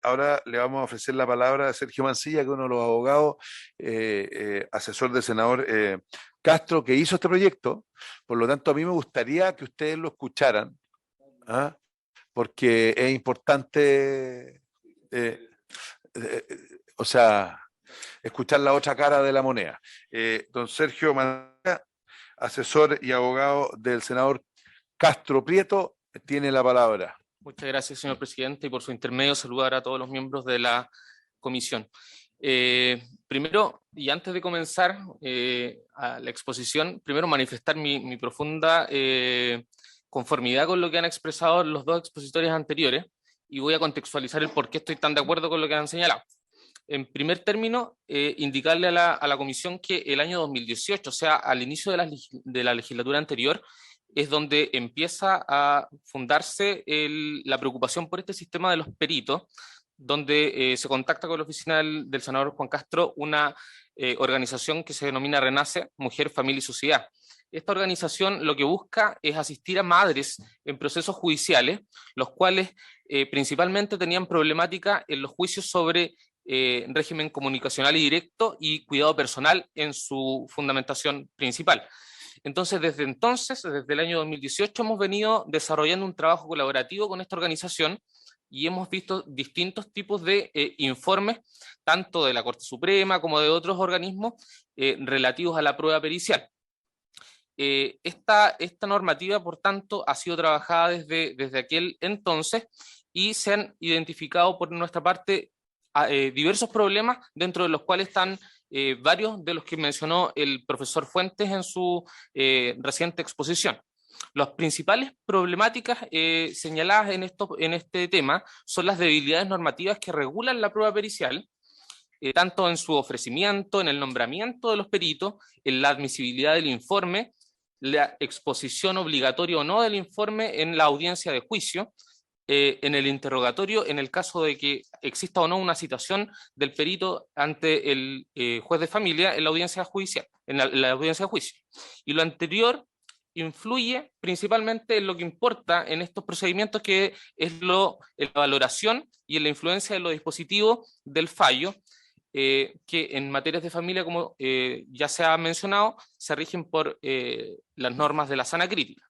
ahora le vamos a ofrecer la palabra a Sergio Mancilla, que es uno de los abogados, asesor del senador Castro, que hizo este proyecto. Por lo tanto, a mí me gustaría que ustedes lo escucharan, ¿ah? Porque es importante, eh, o sea, escuchar la otra cara de la moneda. Don Sergio Mancilla, asesor y abogado del senador Castro Prieto, tiene la palabra. Muchas gracias, señor presidente, y por su intermedio saludar a todos los miembros de la comisión. Primero, y antes de comenzar a la exposición, primero manifestar mi profunda conformidad con lo que han expresado los dos expositores anteriores, y voy a contextualizar el por qué estoy tan de acuerdo con lo que han señalado. En primer término, indicarle a la comisión que el año 2018, o sea, al inicio de la legislatura anterior, es donde empieza a fundarse la preocupación por este sistema de los peritos, donde se contacta con la oficina del senador Juan Castro una organización que se denomina RENACE, Mujer, Familia y Sociedad. Esta organización lo que busca es asistir a madres en procesos judiciales, los cuales principalmente tenían problemática en los juicios sobre régimen comunicacional y directo y cuidado personal en su fundamentación principal. Entonces, desde el año 2018, hemos venido desarrollando un trabajo colaborativo con esta organización y hemos visto distintos tipos de informes, tanto de la Corte Suprema como de otros organismos relativos a la prueba pericial. Esta normativa, por tanto, ha sido trabajada desde aquel entonces y se han identificado por nuestra parte diversos problemas, dentro de los cuales están varios de los que mencionó el profesor Fuentes en su reciente exposición. Las principales problemáticas señaladas en este tema son las debilidades normativas que regulan la prueba pericial, tanto en su ofrecimiento, en el nombramiento de los peritos, en la admisibilidad del informe, la exposición obligatoria o no del informe en la audiencia de juicio, en el interrogatorio, en el caso de que exista o no una citación del perito ante el juez de familia en la audiencia judicial, en la audiencia de juicio. Y lo anterior influye principalmente en lo que importa en estos procedimientos, que es la valoración y en la influencia de los dispositivos del fallo, que en materias de familia, como ya se ha mencionado, se rigen por las normas de la sana crítica.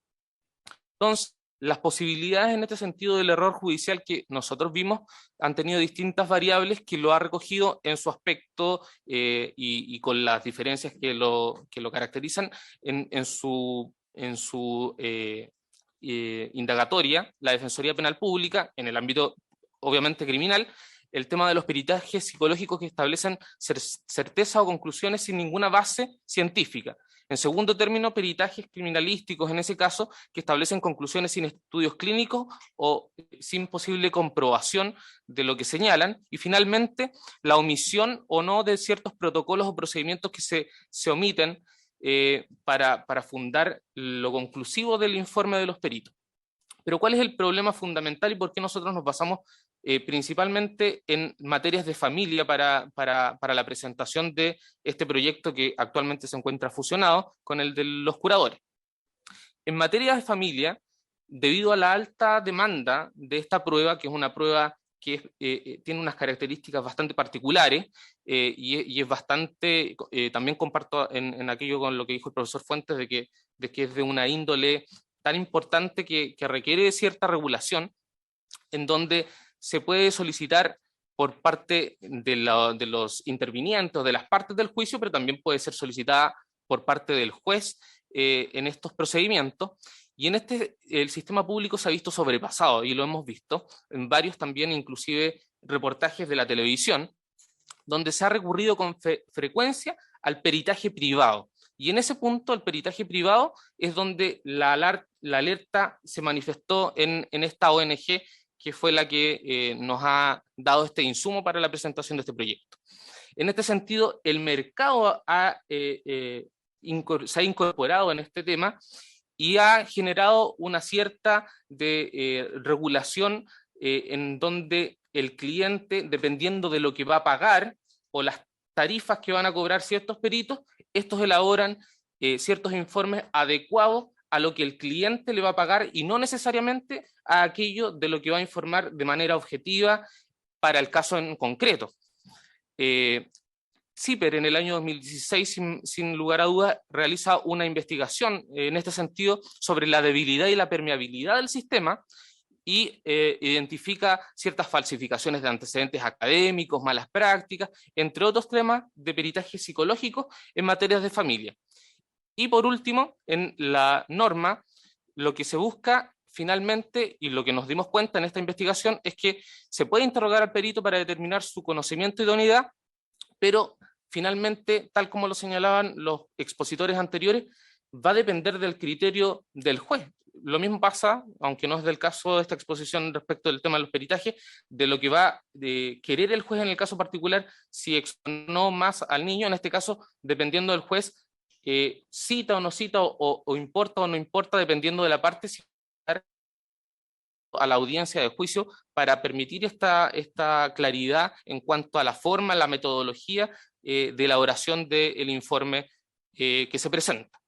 Entonces, las posibilidades en este sentido del error judicial que nosotros vimos han tenido distintas variables que lo ha recogido en su aspecto y con las diferencias que lo caracterizan en su indagatoria, la Defensoría Penal Pública, en el ámbito obviamente criminal, el tema de los peritajes psicológicos que establecen certeza o conclusiones sin ninguna base científica. En segundo término, peritajes criminalísticos, en ese caso, que establecen conclusiones sin estudios clínicos o sin posible comprobación de lo que señalan. Y finalmente, la omisión o no de ciertos protocolos o procedimientos que se omiten para fundar lo conclusivo del informe de los peritos. Pero ¿cuál es el problema fundamental y por qué nosotros nos basamos principalmente en materias de familia para la presentación de este proyecto que actualmente se encuentra fusionado con el de los curadores? En materia de familia, debido a la alta demanda de esta prueba, que es una prueba que tiene unas características bastante particulares y es bastante, también comparto en aquello con lo que dijo el profesor Fuentes, de que es de una índole tan importante que requiere cierta regulación, en donde se puede solicitar por parte de los intervinientes, de las partes del juicio, pero también puede ser solicitada por parte del juez en estos procedimientos. Y en el sistema público se ha visto sobrepasado, y lo hemos visto en varios también, inclusive reportajes de la televisión, donde se ha recurrido con frecuencia al peritaje privado. Y en ese punto, el peritaje privado es donde la alerta se manifestó en esta ONG, que fue la que nos ha dado este insumo para la presentación de este proyecto. En este sentido, el mercado se ha incorporado en este tema y ha generado una cierta regulación en donde el cliente, dependiendo de lo que va a pagar o las tarifas que van a cobrar ciertos peritos, estos elaboran ciertos informes adecuados a lo que el cliente le va a pagar y no necesariamente a aquello de lo que va a informar de manera objetiva para el caso en concreto. CIPER en el año 2016, sin lugar a dudas, realiza una investigación en este sentido sobre la debilidad y la permeabilidad del sistema y identifica ciertas falsificaciones de antecedentes académicos, malas prácticas, entre otros temas de peritaje psicológico en materias de familia. Y por último, en la norma, lo que se busca finalmente, y lo que nos dimos cuenta en esta investigación, es que se puede interrogar al perito para determinar su conocimiento y idoneidad, pero finalmente, tal como lo señalaban los expositores anteriores, va a depender del criterio del juez. Lo mismo pasa, aunque no es del caso de esta exposición respecto del tema de los peritajes, de lo que va de querer el juez en el caso particular, si exonó más al niño, en este caso, dependiendo del juez, cita o no cita, o importa o no importa, dependiendo de la parte, si a la audiencia de juicio para permitir esta claridad en cuanto a la forma, la metodología de elaboración del informe que se presenta.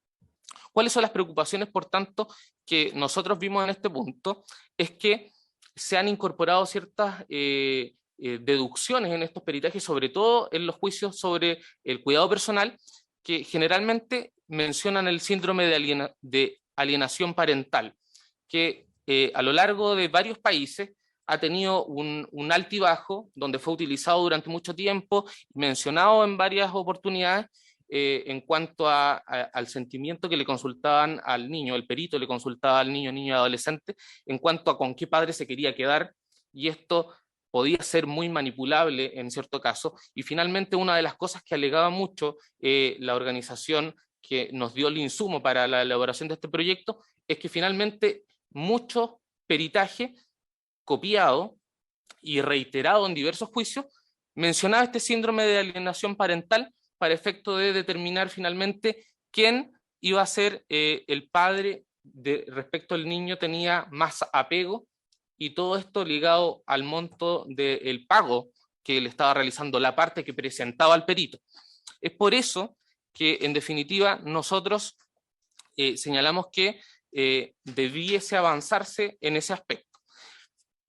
¿Cuáles son las preocupaciones, por tanto, que nosotros vimos en este punto? Es que se han incorporado ciertas deducciones en estos peritajes, sobre todo en los juicios sobre el cuidado personal, que generalmente mencionan el síndrome de alienación parental, que a lo largo de varios países ha tenido un altibajo, donde fue utilizado durante mucho tiempo, mencionado en varias oportunidades, en cuanto al sentimiento que le consultaban al niño, el perito le consultaba al niño y adolescente, en cuanto a con qué padre se quería quedar, y esto podía ser muy manipulable en cierto caso. Y finalmente, una de las cosas que alegaba mucho la organización que nos dio el insumo para la elaboración de este proyecto, es que finalmente mucho peritaje copiado y reiterado en diversos juicios mencionaba este síndrome de alienación parental para efecto de determinar finalmente quién iba a ser el padre respecto al niño, tenía más apego, y todo esto ligado al monto del pago que le estaba realizando, la parte que presentaba el perito. Es por eso que, en definitiva, nosotros señalamos que debiese avanzarse en ese aspecto.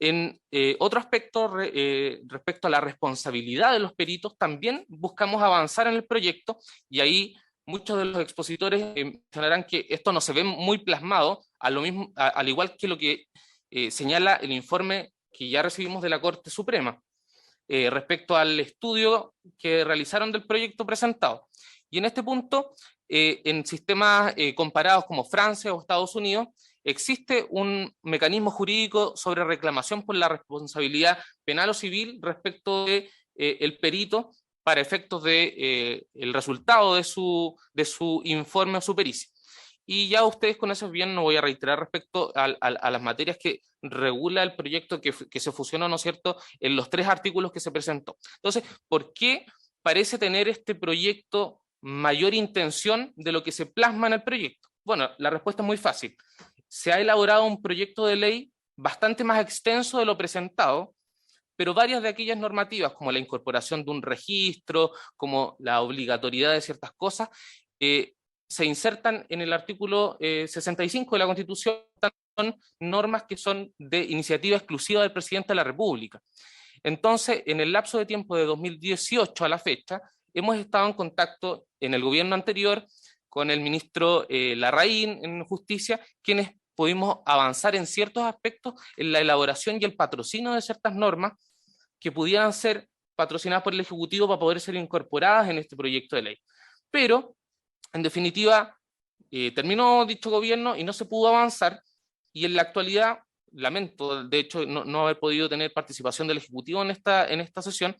En otro aspecto, respecto a la responsabilidad de los peritos, también buscamos avanzar en el proyecto, y ahí muchos de los expositores mencionarán que esto no se ve muy plasmado, al igual que lo que señala el informe que ya recibimos de la Corte Suprema, respecto al estudio que realizaron del proyecto presentado. Y en este punto, en sistemas comparados como Francia o Estados Unidos, existe un mecanismo jurídico sobre reclamación por la responsabilidad penal o civil respecto de el perito para efectos de el resultado de su informe o su pericia. Y ya ustedes con eso bien, no voy a reiterar respecto a las materias que regula el proyecto que se fusionó, ¿no es cierto?, en los 3 artículos que se presentó. Entonces, ¿por qué parece tener este proyecto mayor intención de lo que se plasma en el proyecto? Bueno, la respuesta es muy fácil. Se ha elaborado un proyecto de ley bastante más extenso de lo presentado, pero varias de aquellas normativas, como la incorporación de un registro, como la obligatoriedad de ciertas cosas, se insertan en el artículo 65 de la Constitución. Son normas que son de iniciativa exclusiva del presidente de la República. Entonces, en el lapso de tiempo de 2018 a la fecha, hemos estado en contacto en el gobierno anterior con el ministro Larraín en Justicia, quienes pudimos avanzar en ciertos aspectos en la elaboración y el patrocinio de ciertas normas que pudieran ser patrocinadas por el Ejecutivo para poder ser incorporadas en este proyecto de ley. Pero, en definitiva, terminó dicho gobierno y no se pudo avanzar, y en la actualidad, lamento, de hecho, no haber podido tener participación del Ejecutivo en esta sesión,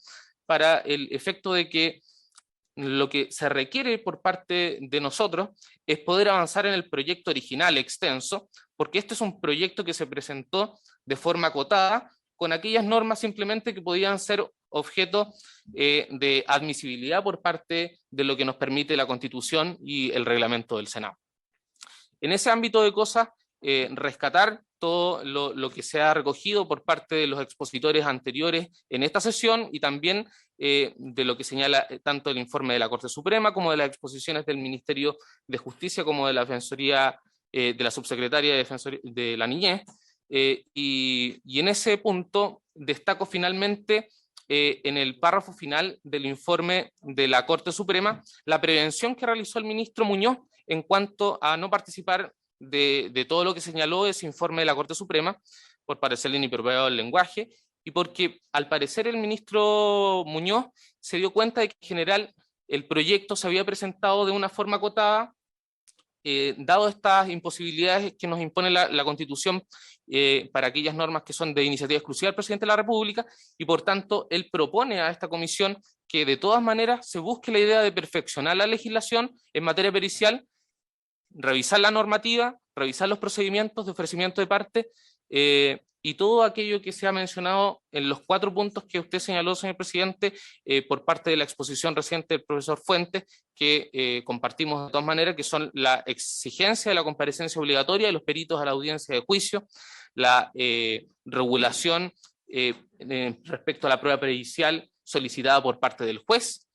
para el efecto de que lo que se requiere por parte de nosotros es poder avanzar en el proyecto original extenso, porque este es un proyecto que se presentó de forma acotada, con aquellas normas simplemente que podían ser objeto de admisibilidad por parte de lo que nos permite la Constitución y el reglamento del Senado. En ese ámbito de cosas, rescatar todo lo que se ha recogido por parte de los expositores anteriores en esta sesión, y también de lo que señala tanto el informe de la Corte Suprema como de las exposiciones del Ministerio de Justicia como de la Defensoría, de la Subsecretaria de la Niñez, Y en ese punto destaco finalmente en el párrafo final del informe de la Corte Suprema la prevención que realizó el ministro Muñoz en cuanto a no participar de todo lo que señaló ese informe de la Corte Suprema por parecerle inapropiado el lenguaje y porque al parecer el ministro Muñoz se dio cuenta de que en general el proyecto se había presentado de una forma acotada, dado estas imposibilidades que nos impone la Constitución para aquellas normas que son de iniciativa exclusiva del presidente de la República, y por tanto él propone a esta comisión que de todas maneras se busque la idea de perfeccionar la legislación en materia pericial, revisar la normativa, revisar los procedimientos de ofrecimiento de parte, y todo aquello que se ha mencionado en los 4 puntos que usted señaló, señor presidente, por parte de la exposición reciente del profesor Fuentes, que compartimos de todas maneras, que son la exigencia de la comparecencia obligatoria de los peritos a la audiencia de juicio, la regulación respecto a la prueba pericial solicitada por parte del juez,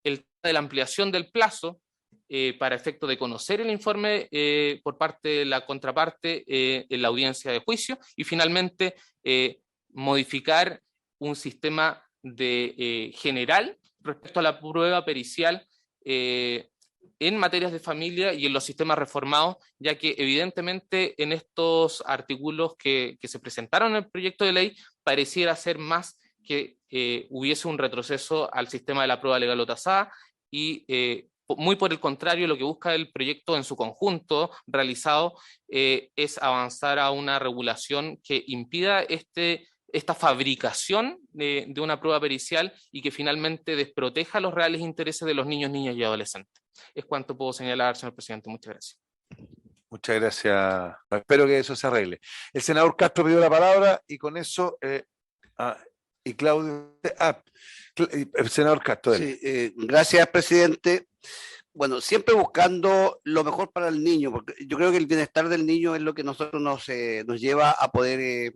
el tema de la ampliación del plazo para efecto de conocer el informe por parte de la contraparte en la audiencia de juicio, y finalmente modificar un sistema general respecto a la prueba pericial en materias de familia y en los sistemas reformados, ya que evidentemente en estos artículos que se presentaron en el proyecto de ley pareciera ser más que hubiese un retroceso al sistema de la prueba legal o tasada, y muy por el contrario, lo que busca el proyecto en su conjunto realizado es avanzar a una regulación que impida esta fabricación de una prueba pericial y que finalmente desproteja los reales intereses de los niños, niñas y adolescentes. Es cuanto puedo señalar, señor presidente. Muchas gracias. Muchas gracias. Espero que eso se arregle. El senador Castro pidió la palabra y con eso, y Claudio, el senador Castro. Sí, gracias, presidente. Bueno, siempre buscando lo mejor para el niño, porque yo creo que el bienestar del niño es lo que nosotros nos lleva a poder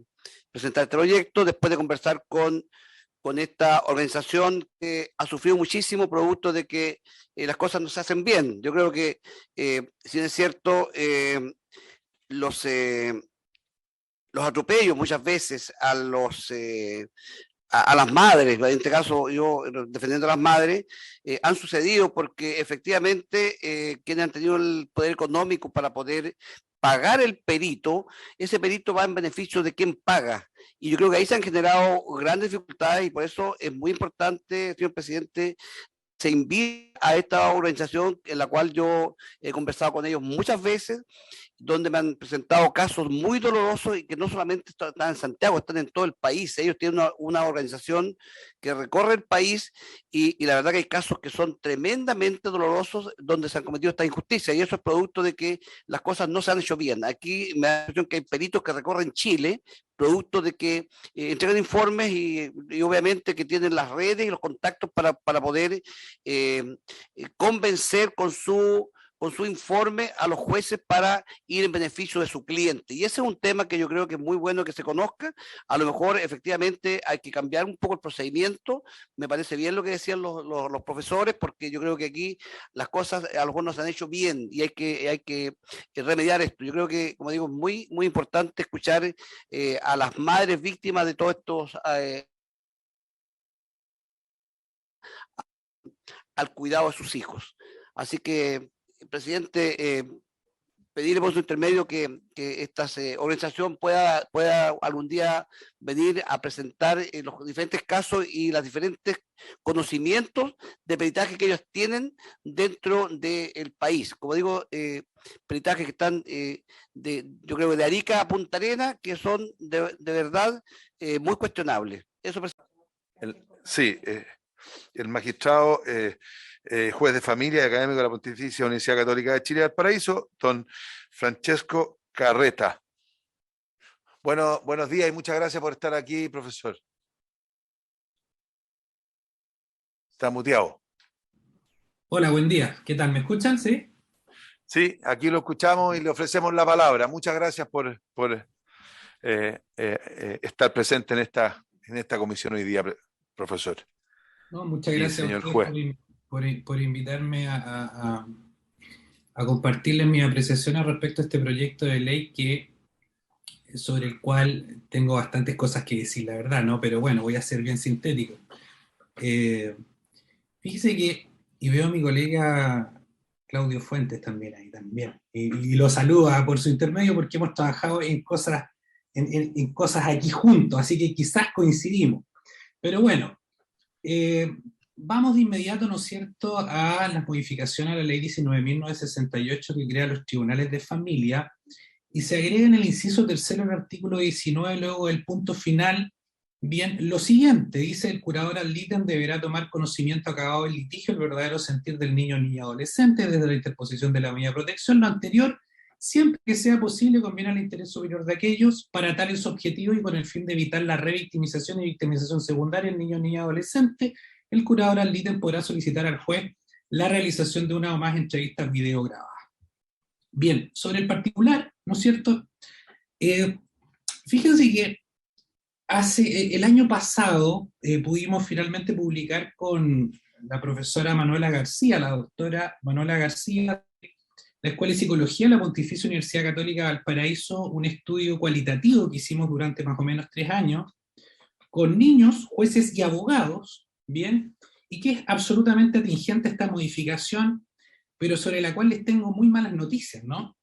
presentar este proyecto, después de conversar con esta organización que ha sufrido muchísimo producto de que las cosas no se hacen bien. Yo creo que, si es cierto, los atropellos muchas veces a las madres, en este caso yo defendiendo a las madres, han sucedido porque efectivamente quienes han tenido el poder económico para poder pagar el perito, ese perito va en beneficio de quien paga. Y yo creo que ahí se han generado grandes dificultades y por eso es muy importante, señor presidente, se invita a esta organización en la cual yo he conversado con ellos muchas veces, donde me han presentado casos muy dolorosos y que no solamente están en Santiago, están en todo el país. Ellos tienen una organización que recorre el país y la verdad que hay casos que son tremendamente dolorosos donde se han cometido esta injusticia y eso es producto de que las cosas no se han hecho bien. Aquí me da la impresión que hay peritos que recorren Chile, producto de que entregan informes y obviamente que tienen las redes y los contactos para poder convencer con su informe a los jueces para ir en beneficio de su cliente. Y ese es un tema que yo creo que es muy bueno que se conozca. A lo mejor efectivamente hay que cambiar un poco el procedimiento. Me parece bien lo que decían los profesores, porque yo creo que aquí las cosas a lo mejor no se han hecho bien y hay que remediar esto. Yo creo que, como digo, es muy, muy importante escuchar a las madres víctimas de todos estos al cuidado de sus hijos. Así que, presidente, pedirle por su intermedio que esta organización pueda algún día venir a presentar los diferentes casos y los diferentes conocimientos de peritaje que ellos tienen dentro del país. Como digo, peritajes que están, yo creo, de Arica a Punta Arenas, que son de verdad muy cuestionables. Eso, sí, el magistrado juez de familia y académico de la Pontificia Universidad Católica de Chile Valparaíso, don Francesco Carreta. Bueno, buenos días y muchas gracias por estar aquí, profesor. Está muteado. Hola, buen día. ¿Qué tal? ¿Me escuchan? ¿Sí? Sí, aquí lo escuchamos y le ofrecemos la palabra. Muchas gracias por estar presente en esta comisión hoy día, profesor. No, muchas Y gracias señor a juez. ustedes por invitarme a compartirles mi apreciación respecto a este proyecto de ley que sobre el cual tengo bastantes cosas que decir, la verdad, ¿no? Pero bueno, voy a ser bien sintético. Eh, Fíjese que, y veo a mi colega Claudio Fuentes también ahí también, y lo saluda por su intermedio porque hemos trabajado en cosas, en cosas aquí juntos, así que quizás coincidimos. Pero bueno, eh, vamos de inmediato, ¿no es cierto?, a las modificaciones a la ley 19.968 que crea los tribunales de familia, y se agrega en el inciso tercero del artículo 19, luego del punto final, bien, lo siguiente, dice: el curador ad litem deberá tomar conocimiento acabado del litigio, el verdadero sentir del niño o niña adolescente, desde la interposición de la medida de protección, lo anterior, siempre que sea posible, conviene al interés superior de aquellos, para tales objetivos y con el fin de evitar la revictimización y victimización secundaria del niño o niña adolescente, el curador ad litem podrá solicitar al juez la realización de una o más entrevistas video grabadas. Bien, sobre el particular, ¿no es cierto? Fíjense que el año pasado pudimos finalmente publicar con la profesora Manuela García, la doctora Manuela García, de la Escuela de Psicología de la Pontificia Universidad Católica de Valparaíso, un estudio cualitativo que hicimos durante más o menos 3 años, con niños, jueces y abogados, ¿bien? Y que es absolutamente atingente esta modificación, pero sobre la cual les tengo muy malas noticias, ¿no?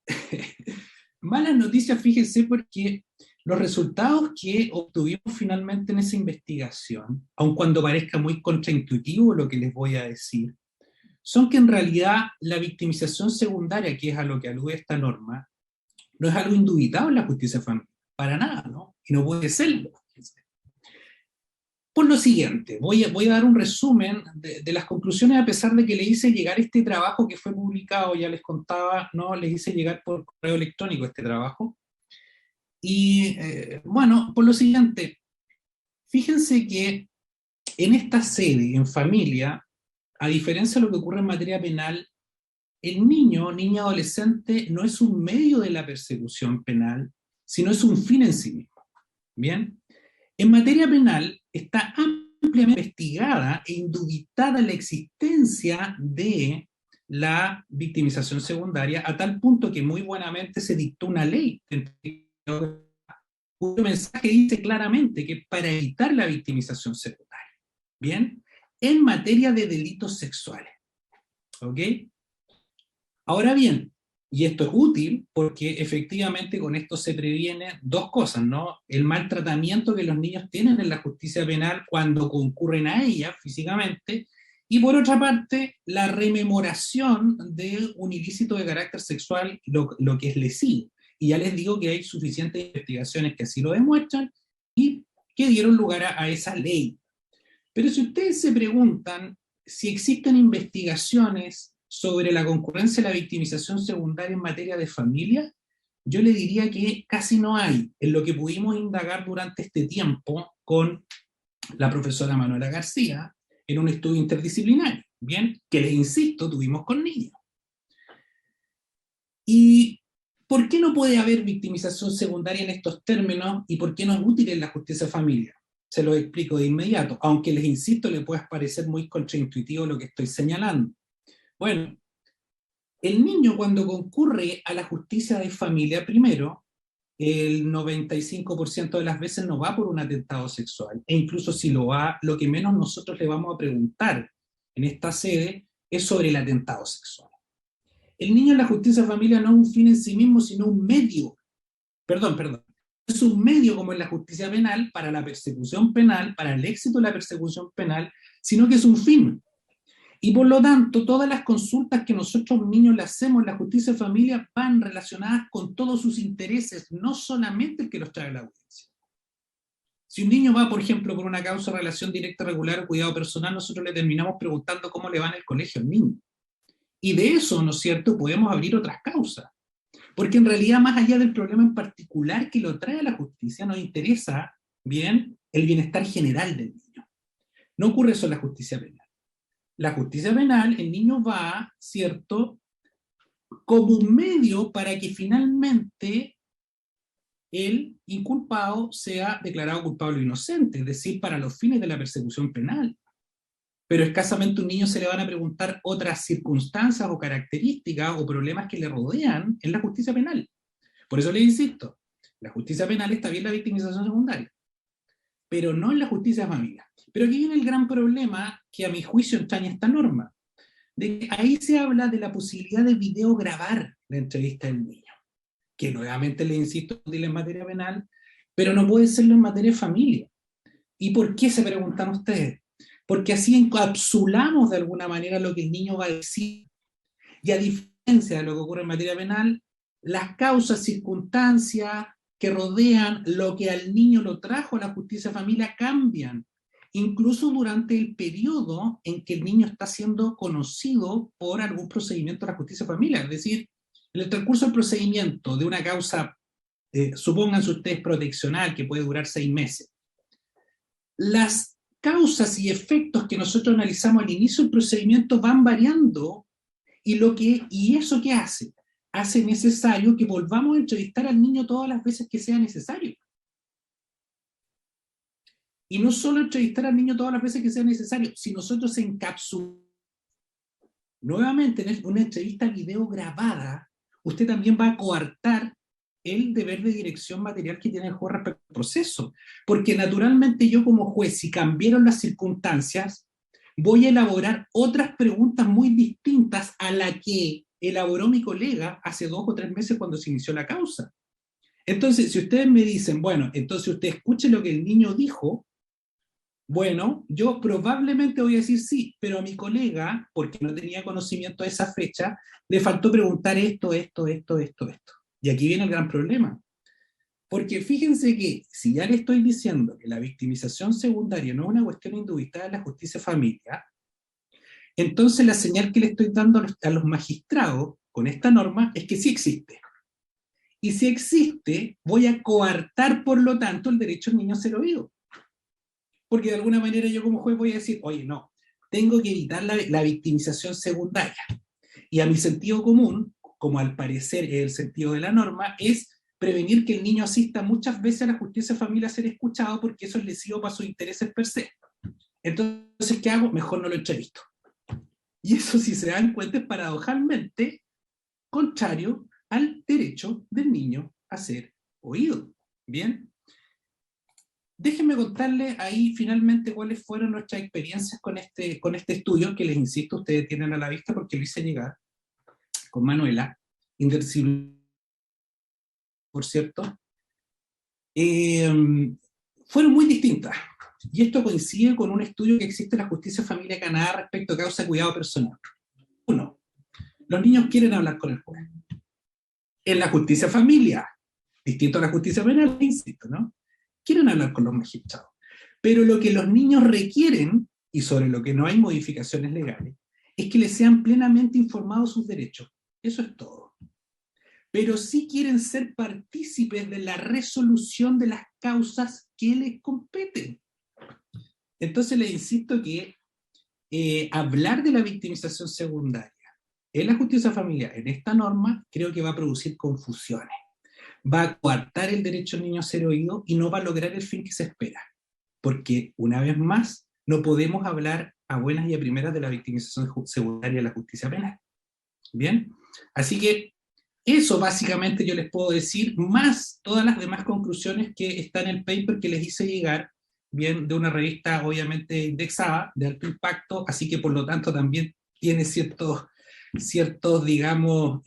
Malas noticias, fíjense, porque los resultados que obtuvimos finalmente en esa investigación, aun cuando parezca muy contraintuitivo lo que les voy a decir, son que en realidad la victimización secundaria, que es a lo que alude esta norma, no es algo indubitado en la justicia familiar, para nada, ¿no? Y no puede serlo. Por lo siguiente, voy a dar un resumen de las conclusiones, a pesar de que le hice llegar este trabajo que fue publicado, ya les contaba, ¿no? Les hice llegar por correo electrónico este trabajo. Y bueno, por lo siguiente, fíjense que en esta sede, en familia, a diferencia de lo que ocurre en materia penal, el niño o niña adolescente no es un medio de la persecución penal, sino es un fin en sí mismo. ¿Bien? En materia penal está ampliamente investigada e indubitada la existencia de la victimización secundaria, a tal punto que muy buenamente se dictó una ley cuyo mensaje dice claramente que para evitar la victimización secundaria, ¿bien?, en materia de delitos sexuales, ¿ok? Ahora bien, y esto es útil porque efectivamente con esto se previene 2 cosas, ¿no? El maltratamiento que los niños tienen en la justicia penal cuando concurren a ella físicamente, y por otra parte, la rememoración de un ilícito de carácter sexual, lo que es lesivo. Y ya les digo que hay suficientes investigaciones que así lo demuestran y que dieron lugar a esa ley. Pero si ustedes se preguntan si existen investigaciones sobre la concurrencia de la victimización secundaria en materia de familia, yo le diría que casi no hay, en lo que pudimos indagar durante este tiempo con la profesora Manuela García, en un estudio interdisciplinario, ¿bien?, que les insisto, tuvimos con niños. ¿Y por qué no puede haber victimización secundaria en estos términos y por qué no es útil en la justicia familiar? Se lo explico de inmediato, aunque les insisto, le pueda parecer muy contraintuitivo lo que estoy señalando. Bueno, el niño cuando concurre a la justicia de familia, primero, el 95% de las veces no va por un atentado sexual, e incluso si lo va, lo que menos nosotros le vamos a preguntar en esta sede es sobre el atentado sexual. El niño en la justicia de familia no es un fin en sí mismo, sino un medio. Perdón. Es un medio como en la justicia penal para la persecución penal, para el éxito de la persecución penal, sino que es un fin. Y por lo tanto, todas las consultas que nosotros niños le hacemos en la justicia de familia van relacionadas con todos sus intereses, no solamente el que los trae a la audiencia. Si un niño va, por ejemplo, por una causa de relación directa, regular o cuidado personal, nosotros le terminamos preguntando cómo le va en el colegio al niño. Y de eso, ¿no es cierto?, podemos abrir otras causas. Porque en realidad, más allá del problema en particular que lo trae a la justicia, nos interesa, bien, el bienestar general del niño. No ocurre eso en la justicia penal. La justicia penal, el niño va, ¿cierto?, como un medio para que finalmente el inculpado sea declarado culpable o inocente, es decir, para los fines de la persecución penal. Pero escasamente a un niño se le van a preguntar otras circunstancias o características o problemas que le rodean en la justicia penal. Por eso les insisto, la justicia penal está bien la victimización secundaria, pero no en la justicia familiar. Pero aquí viene el gran problema que a mi juicio entraña esta norma, de que ahí se habla de la posibilidad de videograbar la entrevista del niño, que nuevamente le insisto, útil en materia penal, pero no puede serlo en materia de familia. ¿Y por qué, se preguntan ustedes? Porque así encapsulamos de alguna manera lo que el niño va a decir. Y a diferencia de lo que ocurre en materia penal, las causas, circunstancias que rodean lo que al niño lo trajo a la justicia de familia cambian, incluso durante el periodo en que el niño está siendo conocido por algún procedimiento de la justicia de familia. Es decir, en el transcurso del procedimiento de una causa, supónganse ustedes proteccional, que puede durar 6 meses, las causas y efectos que nosotros analizamos al inicio del procedimiento van variando, y eso ¿qué hace? Hace necesario que volvamos a entrevistar al niño todas las veces que sea necesario. Y no solo entrevistar al niño todas las veces que sea necesario, si nosotros encapsulamos nuevamente en una entrevista video grabada, usted también va a coartar el deber de dirección material que tiene el juez respecto al proceso. Porque naturalmente yo como juez, si cambiaron las circunstancias, voy a elaborar otras preguntas muy distintas a la que elaboró mi colega hace 2 o 3 meses cuando se inició la causa. Entonces, si ustedes me dicen, bueno, entonces usted escuche lo que el niño dijo, bueno, yo probablemente voy a decir sí, pero a mi colega, porque no tenía conocimiento de esa fecha, le faltó preguntar esto. Y aquí viene el gran problema. Porque fíjense que si ya le estoy diciendo que la victimización secundaria no es una cuestión indubitable de la justicia de familia, entonces la señal que le estoy dando a los magistrados con esta norma es que sí existe. Y si existe, voy a coartar, por lo tanto, el derecho del niño a ser oído. Porque de alguna manera yo como juez voy a decir, oye, no, tengo que evitar la victimización secundaria. Y a mi sentido común, como al parecer es el sentido de la norma, es prevenir que el niño asista muchas veces a la justicia de familia a ser escuchado, porque eso es lesivo para sus intereses per se. Entonces, ¿qué hago? Mejor no lo entrevisto. Y eso, si se dan cuenta, es paradojalmente contrario al derecho del niño a ser oído. ¿Bien? Déjenme contarles ahí finalmente cuáles fueron nuestras experiencias con este estudio, que les insisto, ustedes tienen a la vista porque lo hice llegar con Manuela, por cierto. Fueron muy distintas. Y esto coincide con un estudio que existe en la justicia de familia de Canadá respecto a causa de cuidado personal. 1. Los niños quieren hablar con el juez. En la justicia de familia, distinto a la justicia penal, insisto, ¿no? Quieren hablar con los magistrados. Pero lo que los niños requieren, y sobre lo que no hay modificaciones legales, es que les sean plenamente informados sus derechos. Eso es todo. Pero sí quieren ser partícipes de la resolución de las causas que les competen. Entonces les insisto que hablar de la victimización secundaria en la justicia familiar, en esta norma, creo que va a producir confusiones. Va a coartar el derecho del niño a ser oído y no va a lograr el fin que se espera. Porque, una vez más, no podemos hablar a buenas y a primeras de la victimización secundaria de la justicia penal. ¿Bien? Así que eso básicamente yo les puedo decir, más todas las demás conclusiones que están en el paper que les hice llegar, bien, de una revista obviamente indexada, de alto impacto, así que por lo tanto también tiene ciertos digamos,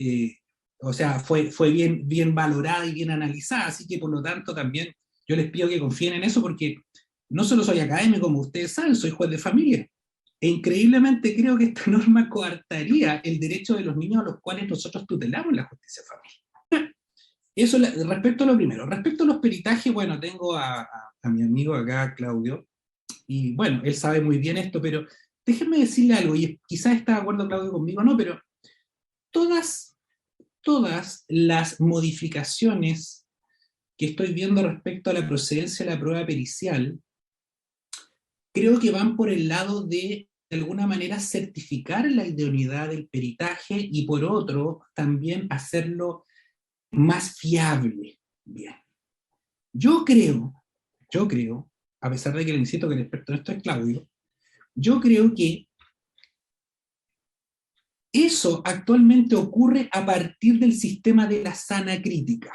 o sea, fue bien valorada y bien analizada, así que por lo tanto también yo les pido que confíen en eso, porque no solo soy académico, como ustedes saben, soy juez de familia, e increíblemente creo que esta norma coartaría el derecho de los niños a los cuales nosotros tutelamos en la justicia de familia. Eso respecto a lo primero. Respecto a los peritajes, bueno, tengo a mi amigo acá, Claudio, y bueno, él sabe muy bien esto, pero déjenme decirle algo, y quizás está de acuerdo Claudio conmigo, no, pero todas las modificaciones que estoy viendo respecto a la procedencia de la prueba pericial, creo que van por el lado de alguna manera, certificar la idoneidad del peritaje y, por otro, también hacerlo más fiable. Bien. Yo creo, a pesar de que le insisto que el experto en esto es Claudio, yo creo que eso actualmente ocurre a partir del sistema de la sana crítica.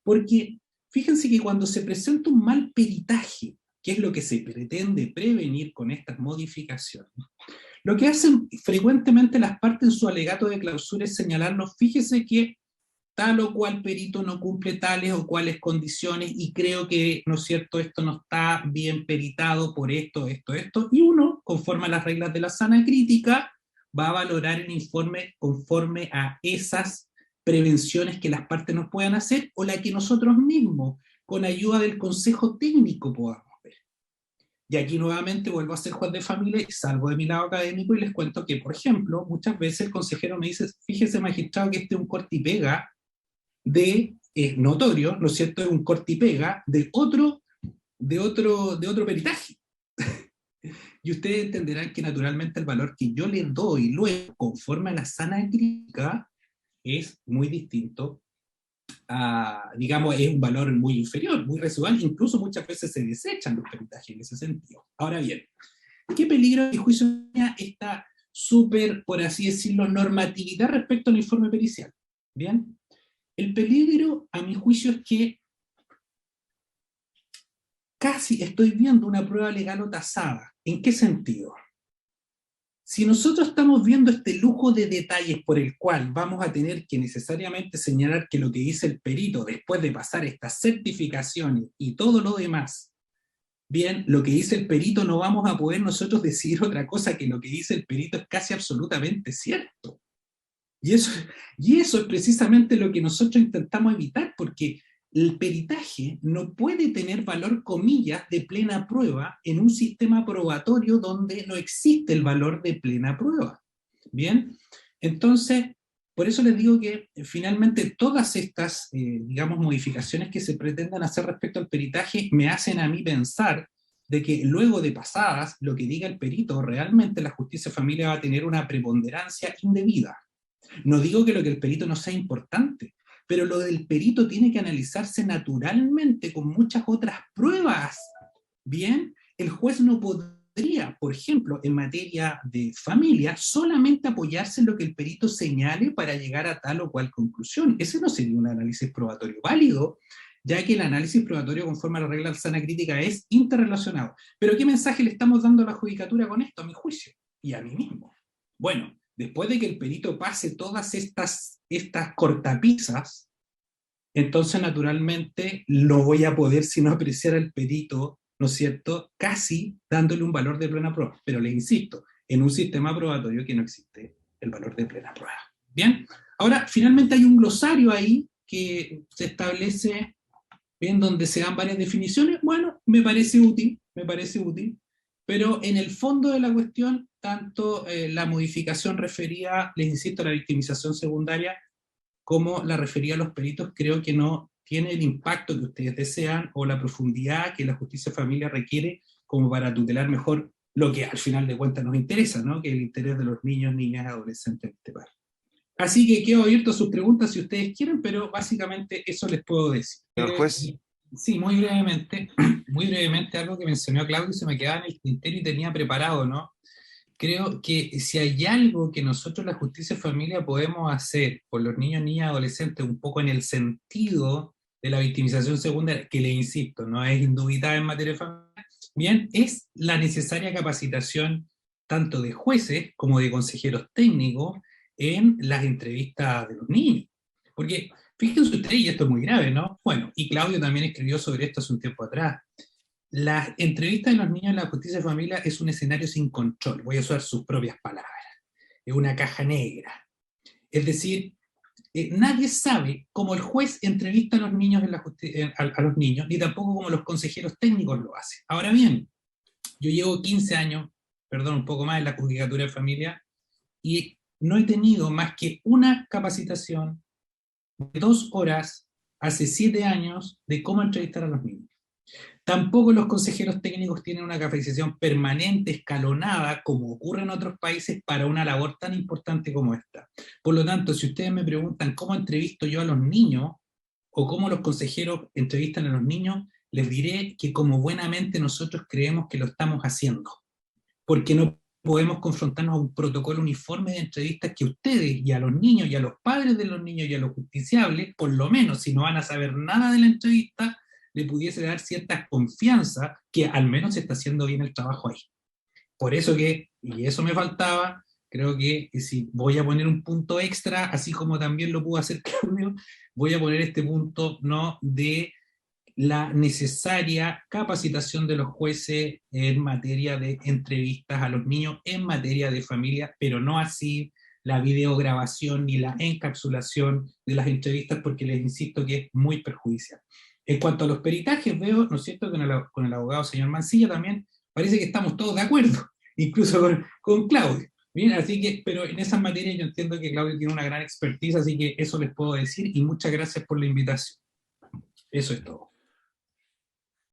Porque fíjense que cuando se presenta un mal peritaje, que es lo que se pretende prevenir con estas modificaciones, lo que hacen frecuentemente las partes en su alegato de clausura es señalarnos, fíjese que tal o cual perito no cumple tales o cuales condiciones y creo que, ¿no es cierto?, esto no está bien peritado por esto, y uno, conforme a las reglas de la sana crítica, va a valorar el informe conforme a esas prevenciones que las partes nos puedan hacer o la que nosotros mismos, con ayuda del consejo técnico, podamos ver. Y aquí nuevamente vuelvo a ser juez de familia y salgo de mi lado académico y les cuento que, por ejemplo, muchas veces el consejero me dice, fíjese magistrado que este es un corte y pega de notorio, ¿no es cierto?, es un corte y pega de otro peritaje. Y ustedes entenderán que naturalmente el valor que yo le doy luego, conforme a la sana crítica, es muy distinto a, digamos, es un valor muy inferior, muy residual, incluso muchas veces se desechan los peritajes en ese sentido. Ahora bien, ¿qué peligro de juicio tenía esta súper, por así decirlo, normatividad respecto al informe pericial? Bien. El peligro, a mi juicio, es que casi estoy viendo una prueba legal o tasada. ¿En qué sentido? Si nosotros estamos viendo este lujo de detalles por el cual vamos a tener que necesariamente señalar que lo que dice el perito después de pasar estas certificaciones y todo lo demás, bien, lo que dice el perito no vamos a poder nosotros decir otra cosa que lo que dice el perito es casi absolutamente cierto. Y eso es precisamente lo que nosotros intentamos evitar, porque el peritaje no puede tener valor, comillas, de plena prueba en un sistema probatorio donde no existe el valor de plena prueba. Bien, entonces, por eso les digo que finalmente todas estas, digamos, modificaciones que se pretendan hacer respecto al peritaje me hacen a mí pensar de que luego de pasadas, lo que diga el perito, realmente la justicia de familia va a tener una preponderancia indebida. No digo que lo que el perito no sea importante, pero lo del perito tiene que analizarse naturalmente con muchas otras pruebas. Bien, el juez no podría, por ejemplo, en materia de familia, solamente apoyarse en lo que el perito señale para llegar a tal o cual conclusión. Ese no sería un análisis probatorio válido, ya que el análisis probatorio conforme a la regla de sana crítica es interrelacionado. Pero ¿qué mensaje le estamos dando a la judicatura con esto, a mi juicio? Y a mí mismo. Bueno, después de que el perito pase todas estas cortapisas, entonces naturalmente no voy a poder sino apreciar al perito, ¿no es cierto?, casi dándole un valor de plena prueba. Pero les insisto, en un sistema probatorio que no existe el valor de plena prueba. Bien, ahora finalmente hay un glosario ahí que se establece, bien, donde se dan varias definiciones. Bueno, me parece útil, pero en el fondo de la cuestión, tanto la modificación referida, les insisto, a la victimización secundaria, como la referida a los peritos, creo que no tiene el impacto que ustedes desean o la profundidad que la justicia de familia requiere como para tutelar mejor lo que al final de cuentas nos interesa, ¿no?, que es el interés de los niños, niñas y adolescentes en este país. Así que quedo abierto a sus preguntas si ustedes quieren, pero básicamente eso les puedo decir. Señor juez. Sí, muy brevemente algo que mencionó Claudio y se me quedaba en el tintero y tenía preparado, ¿no? Creo que si hay algo que nosotros, la justicia de familia, podemos hacer por los niños, niñas y adolescentes, un poco en el sentido de la victimización secundaria, que le insisto, no es indubitada en materia de familia, bien, es la necesaria capacitación tanto de jueces como de consejeros técnicos en las entrevistas de los niños. Porque fíjense ustedes, y esto es muy grave, ¿no? Bueno, y Claudio también escribió sobre esto hace un tiempo atrás. Las entrevistas de los niños en la justicia de familia es un escenario sin control, voy a usar sus propias palabras, es una caja negra. Es decir, nadie sabe cómo el juez entrevista a los niños, a los niños, ni tampoco cómo los consejeros técnicos lo hacen. Ahora bien, yo llevo 15 años, un poco más en la judicatura de familia, y no he tenido más que una capacitación de 2 horas hace 7 años de cómo entrevistar a los niños. Tampoco los consejeros técnicos tienen una capacitación permanente, escalonada, como ocurre en otros países, para una labor tan importante como esta. Por lo tanto, si ustedes me preguntan cómo entrevisto yo a los niños, o cómo los consejeros entrevistan a los niños, les diré que como buenamente nosotros creemos que lo estamos haciendo. Porque no podemos confrontarnos a un protocolo uniforme de entrevistas que ustedes y a los niños y a los padres de los niños y a los justiciables, por lo menos si no van a saber nada de la entrevista, le pudiese dar cierta confianza que al menos se está haciendo bien el trabajo ahí. Por eso que, y eso me faltaba, creo que si voy a poner un punto extra, así como también lo pudo hacer Claudio, voy a poner este punto, ¿no?, de la necesaria capacitación de los jueces en materia de entrevistas a los niños, en materia de familia, pero no así la videograbación ni la encapsulación de las entrevistas, porque les insisto que es muy perjudicial. En cuanto a los peritajes, veo, ¿no es cierto?, con el abogado señor Mancilla también parece que estamos todos de acuerdo, incluso con Claudio. Bien, así que, pero en esas materias yo entiendo que Claudio tiene una gran expertise, así que eso les puedo decir, y muchas gracias por la invitación. Eso es todo.